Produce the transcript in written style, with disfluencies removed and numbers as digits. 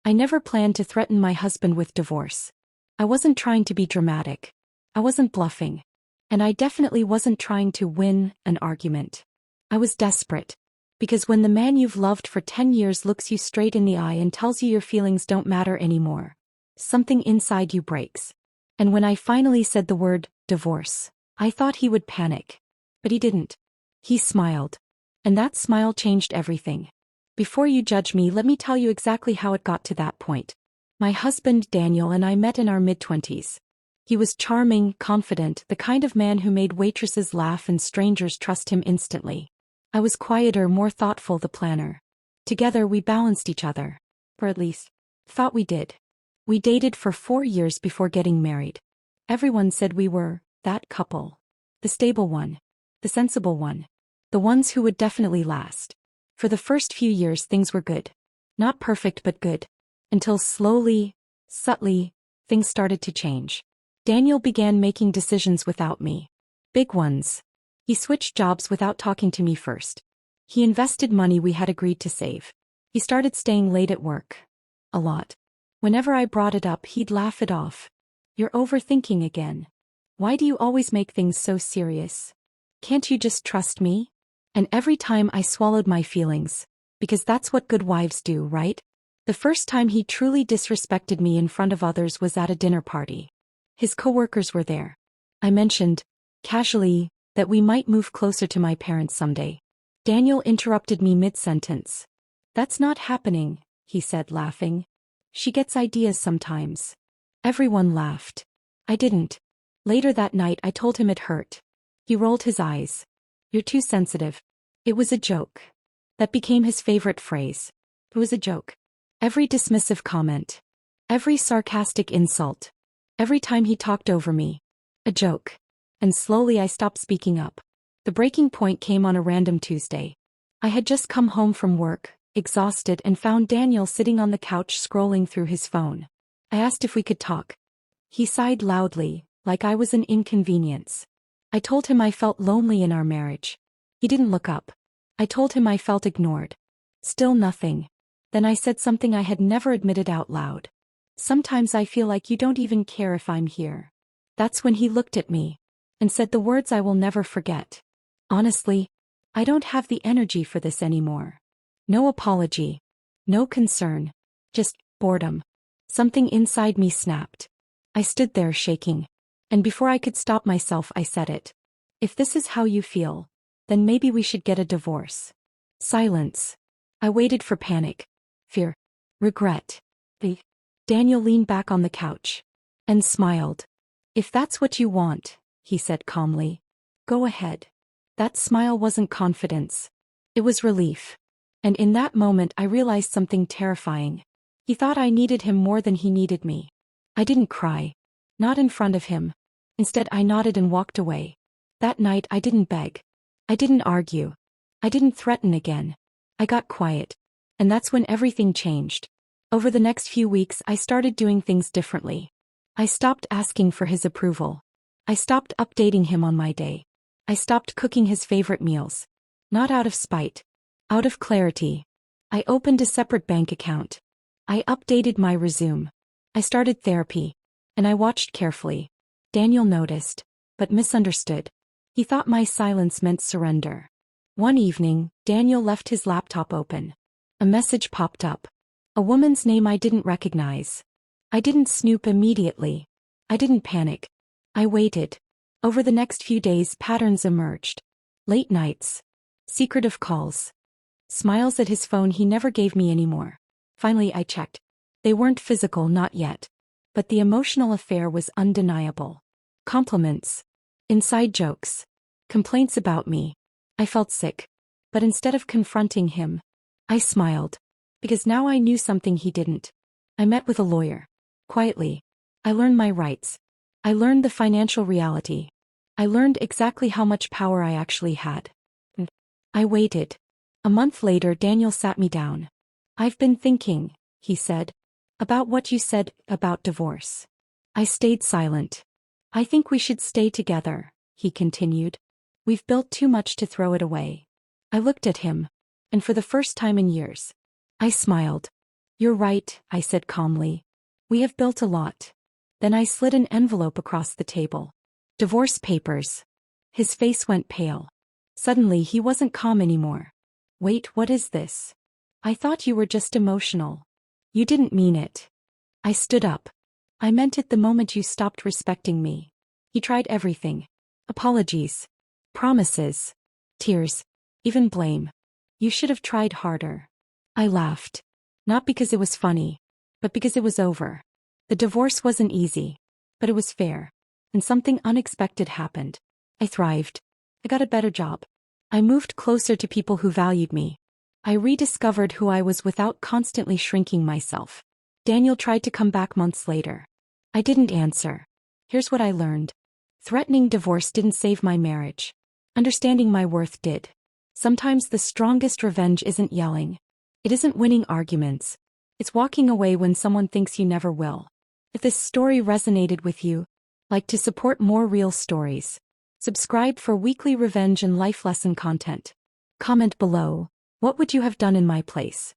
I never planned to threaten my husband with divorce. I wasn't trying to be dramatic. I wasn't bluffing. And I definitely wasn't trying to win an argument. I was desperate. Because when the man you've loved for 10 years looks you straight in the eye and tells you your feelings don't matter anymore, something inside you breaks. And when I finally said the word, divorce, I thought he would panic. But he didn't. He smiled. And that smile changed everything. Before you judge me, let me tell you exactly how it got to that point. My husband Daniel and I met in our mid-20s. He was charming, confident, the kind of man who made waitresses laugh and strangers trust him instantly. I was quieter, more thoughtful, the planner. Together we balanced each other. Or at least, thought we did. We dated for 4 years before getting married. Everyone said we were that couple. The stable one. The sensible one. The ones who would definitely last. For the first few years things were good. Not perfect but good. Until slowly, subtly, things started to change. Daniel began making decisions without me. Big ones. He switched jobs without talking to me first. He invested money we had agreed to save. He started staying late at work. A lot. Whenever I brought it up, he'd laugh it off. You're overthinking again. Why do you always make things so serious? Can't you just trust me? And every time I swallowed my feelings. Because that's what good wives do, right? The first time he truly disrespected me in front of others was at a dinner party. His coworkers were there. I mentioned, casually, that we might move closer to my parents someday. Daniel interrupted me mid-sentence. That's not happening, he said, laughing. She gets ideas sometimes. Everyone laughed. I didn't. Later that night I told him it hurt. He rolled his eyes. You're too sensitive. It was a joke. That became his favorite phrase. It was a joke. Every dismissive comment. Every sarcastic insult. Every time he talked over me. A joke. And slowly I stopped speaking up. The breaking point came on a random Tuesday. I had just come home from work, exhausted, and found Daniel sitting on the couch scrolling through his phone. I asked if we could talk. He sighed loudly, like I was an inconvenience. I told him I felt lonely in our marriage. He didn't look up. I told him I felt ignored. Still nothing. Then I said something I had never admitted out loud. Sometimes I feel like you don't even care if I'm here. That's when he looked at me. And said the words I will never forget. Honestly, I don't have the energy for this anymore. No apology. No concern. Just boredom. Something inside me snapped. I stood there shaking. And before I could stop myself I said it. If this is how you feel, then maybe we should get a divorce. Silence. I waited for panic. Fear. Regret. Daniel leaned back on the couch. And smiled. If that's what you want, he said calmly. Go ahead. That smile wasn't confidence. It was relief. And in that moment I realized something terrifying. He thought I needed him more than he needed me. I didn't cry. Not in front of him. Instead I nodded and walked away. That night I didn't beg. I didn't argue. I didn't threaten again. I got quiet. And that's when everything changed. Over the next few weeks I started doing things differently. I stopped asking for his approval. I stopped updating him on my day. I stopped cooking his favorite meals. Not out of spite. Out of clarity. I opened a separate bank account. I updated my resume. I started therapy. And I watched carefully. Daniel noticed, but misunderstood. He thought my silence meant surrender. One evening, Daniel left his laptop open. A message popped up. A woman's name I didn't recognize. I didn't snoop immediately. I didn't panic. I waited. Over the next few days patterns emerged. Late nights. Secretive calls. Smiles at his phone he never gave me anymore. Finally I checked. They weren't physical, not yet. But the emotional affair was undeniable. Compliments. Inside jokes. Complaints about me. I felt sick. But instead of confronting him, I smiled. Because now I knew something he didn't. I met with a lawyer. Quietly. I learned my rights. I learned the financial reality. I learned exactly how much power I actually had. I waited. A month later Daniel sat me down. I've been thinking, he said, about what you said about divorce. I stayed silent. I think we should stay together, he continued. We've built too much to throw it away. I looked at him. And for the first time in years, I smiled. You're right, I said calmly. We have built a lot. Then I slid an envelope across the table. Divorce papers. His face went pale. Suddenly he wasn't calm anymore. Wait, what is this? I thought you were just emotional. You didn't mean it. I stood up. I meant it the moment you stopped respecting me. He tried everything. Apologies. Promises. Tears. Even blame. You should have tried harder. I laughed. Not because it was funny, but because it was over. The divorce wasn't easy, but it was fair. And something unexpected happened. I thrived. I got a better job. I moved closer to people who valued me. I rediscovered who I was without constantly shrinking myself. Daniel tried to come back months later. I didn't answer. Here's what I learned. Threatening divorce didn't save my marriage. Understanding my worth did. Sometimes the strongest revenge isn't yelling. It isn't winning arguments. It's walking away when someone thinks you never will. If this story resonated with you, like to support more real stories. Subscribe for weekly revenge and life lesson content. Comment below, what would you have done in my place?